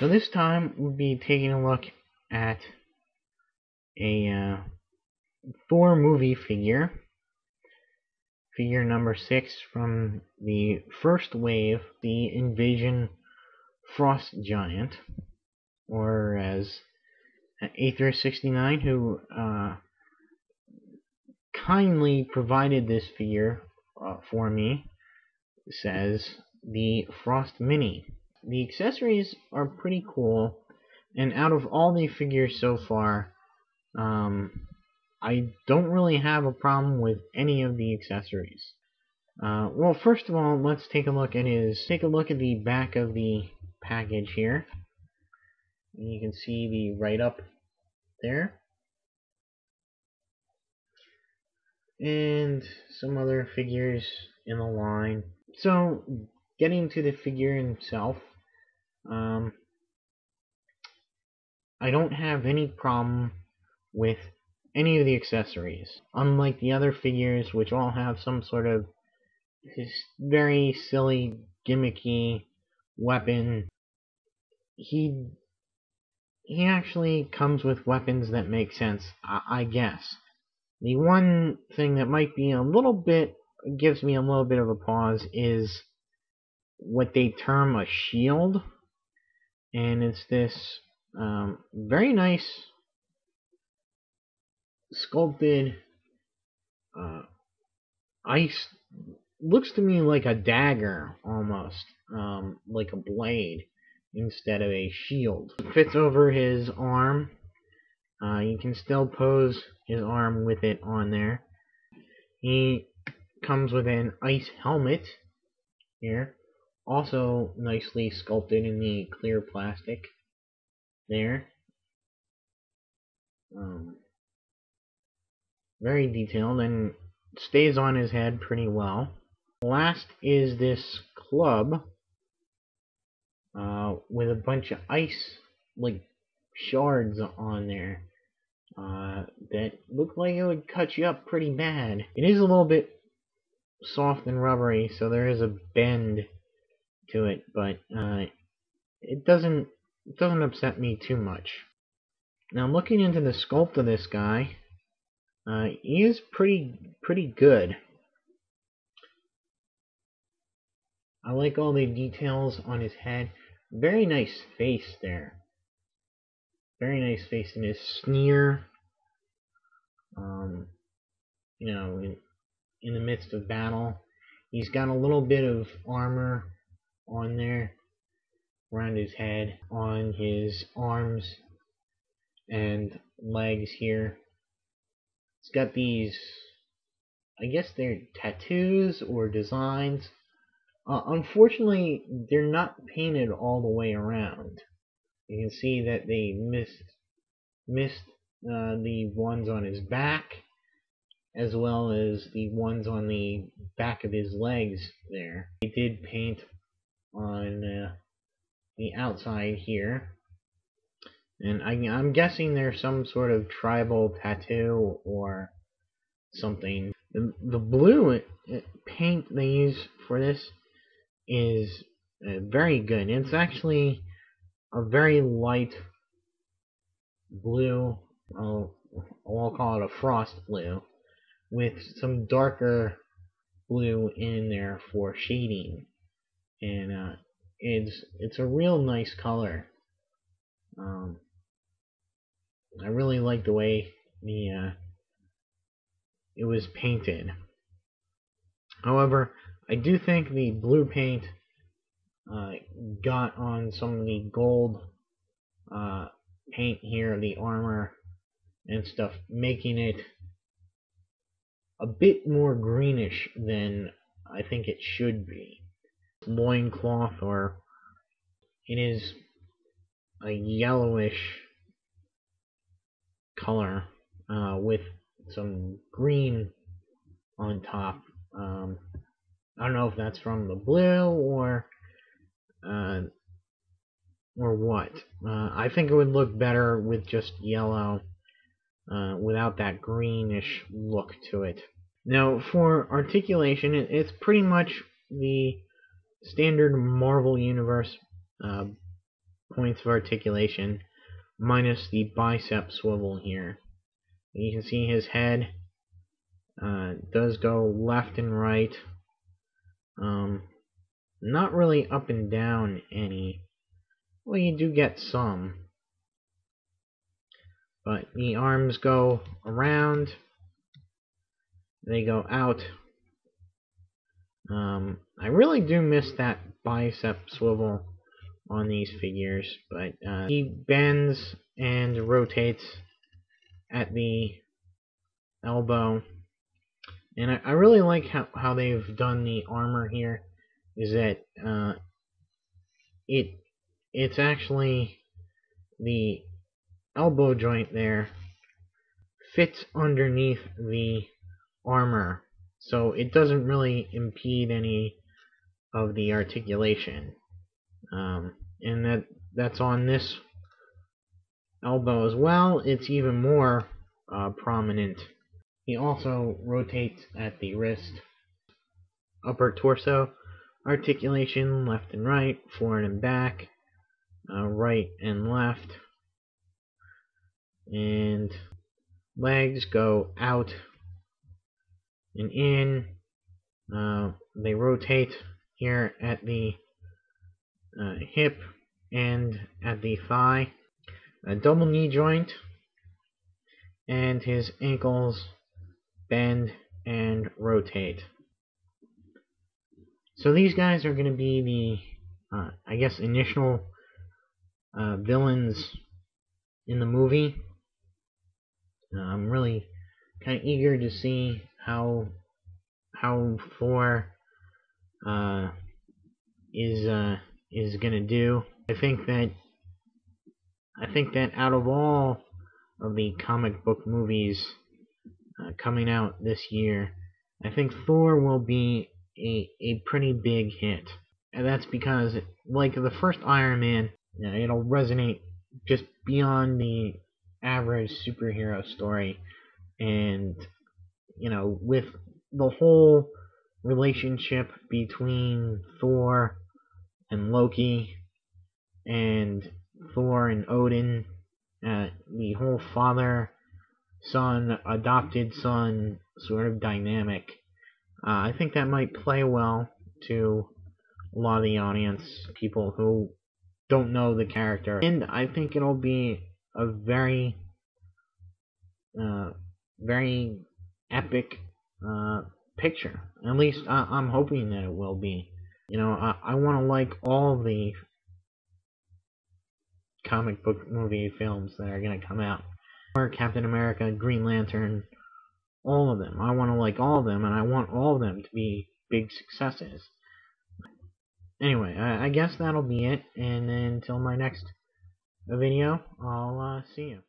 So this time we'll be taking a look at a Thor movie figure number 6 from the first wave, the Invasion Frost Giant, or as Aether69, who kindly provided this figure for me, says, the Frost Mini. The accessories are pretty cool, and out of all the figures so far, I don't really have a problem with any of the accessories. Well, first of all, let's take a look at the back of the package here. And you can see the write-up there, and some other figures in the line. So, getting to the figure himself, I don't have any problem with any of the accessories. Unlike the other figures, which all have some sort of very silly, gimmicky weapon, he actually comes with weapons that make sense, I guess. The one thing that might be gives me a little bit of a pause is what they term a shield, and it's this very nice sculpted ice, looks to me like a dagger almost, like a blade instead of a shield. It fits over his arm. You can still pose his arm with it on there. He comes with an ice helmet here, also nicely sculpted in the clear plastic there. Very detailed and stays on his head pretty well. Last is this club with a bunch of ice like shards on there that look like it would cut you up pretty bad. It is a little bit soft and rubbery, so there is a bend to it, but it doesn't upset me too much. Now, looking into the sculpt of this guy, he is pretty good. I like all the details on his head. Very nice face there. Very nice face in his sneer. You know, in the midst of battle, he's got a little bit of armor on there around his head, on his arms and legs here. It's got these, I guess they're tattoos or designs. Unfortunately, they're not painted all the way around. You can see that they missed the ones on his back, as well as the ones on the back of his legs there. They did paint on the outside here, and I'm guessing there's some sort of tribal tattoo or something. The blue paint they use for this is very good. It's actually a very light blue. I'll call it a frost blue, with some darker blue in there for shading, and it's a real nice color. I really like the way it was painted. However, I do think the blue paint got on some of the gold paint here, the armor and stuff, making it a bit more greenish than I think it should be. Loincloth, or it is a yellowish color with some green on top. I don't know if that's from the blue or what. I think it would look better with just yellow without that greenish look to it. Now, for articulation, it's pretty much the standard Marvel Universe points of articulation, minus the bicep swivel here. You can see his head does go left and right. Not really up and down any. Well, you do get some. But the arms go around. They go out. I really do miss that bicep swivel on these figures, but he bends and rotates at the elbow. And I really like how they've done the armor here, is that it's actually the elbow joint there fits underneath the armor, so it doesn't really impede any of the articulation. And that's on this elbow as well. It's even more prominent. He also rotates at the wrist. Upper torso articulation, left and right, forward and back, right and left, and legs go out and in. They rotate here at the hip and at the thigh. A double knee joint, and his ankles bend and rotate. So these guys are going to be the, I guess, initial villains in the movie. I'm really kind of eager to see how Thor is going to do. I think that out of all of the comic book movies coming out this year, I think Thor will be a pretty big hit. And that's because, like the first Iron Man, it'll resonate just beyond the average superhero story. And, with the whole relationship between Thor and Loki, and Thor and Odin, the whole father-son, adopted son sort of dynamic, I think that might play well to a lot of the audience, people who don't know the character. And I think it'll be a very, very epic picture. At least I'm hoping that it will be. I want to like all the comic book movie films that are going to come out. Or Captain America, Green Lantern, all of them. I want to like all of them, and I want all of them to be big successes. Anyway, I guess that'll be it, and until my next video, I'll see you.